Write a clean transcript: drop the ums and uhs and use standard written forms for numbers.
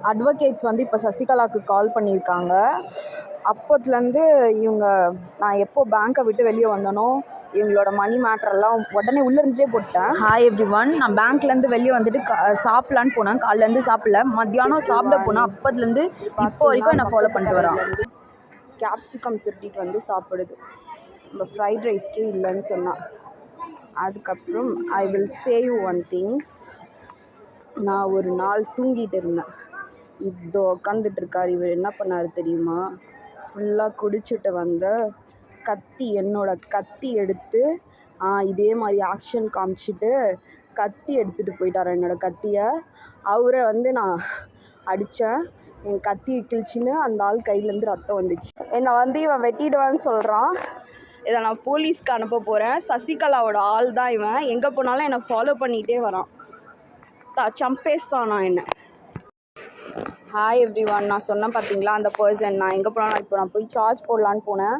Advocates வந்து இப்போ சசிகலாவுக்கு கால் பண்ணியிருக்காங்க. அப்போத்துலேருந்து இவங்க நான் எப்போ பேங்க்கை விட்டு வெளியே வந்தனோ இவங்களோட மணி மேட்ரெல்லாம் உடனே உள்ளே இருந்துகிட்டே போட்டேன். ஹாய் எவ்ரிவன், நான் பேங்க்லேருந்து வெளியே வந்துட்டு சாப்பிட்லான்னு போனேன். காலையிலேருந்து சாப்பிடல, மத்தியானம் சாப்பிட போனேன். அப்போதுலேருந்து இப்போ வரைக்கும் என்னை ஃபாலோ பண்ணிட்டு வரான். கேப்சிகம் திருட்டிட்டு வந்து சாப்பிடுது. நம்ம ஃப்ரைட் ரைஸ்க்கே இல்லைன்னு சொன்னான். அதுக்கப்புறம் I will say you one thing. நான் ஒரு நாள் தூங்கிட்டு இருந்தேன். இதோ உட்காந்துட்டு இருக்கார். இவர் என்ன பண்ணார் தெரியுமா? ஃபுல்லாக குடிச்சிட்டு வந்த என்னோட கத்தி எடுத்து இதே மாதிரி ஆக்ஷன் காமிச்சிட்டு கத்தி எடுத்துகிட்டு போயிட்டார். என்னோடய கத்தியை அவரை வந்து நான் அடித்தேன். என் கத்தி கிழிச்சின்னு அந்த ஆள் கையிலேருந்து ரத்தம் வந்துச்சு. என்னை வந்து இவன் வெட்டிடுவான்னு சொல்கிறான். இதை நான் போலீஸ்க்கு அனுப்ப போகிறேன். சசிகலாவோட ஆள் தான் இவன். எங்கே போனாலும் என்னை ஃபாலோ பண்ணிகிட்டே வரான். சம்பேஸ்தானா என்ன. ஹாய் எவ்ரிவன், நான் சொன்னேன் பார்த்தீங்களா அந்த பர்சன். நான் எங்கே போனாலும் இப்போ நான் போய் சார்ஜ் போடலான்னு போனேன்.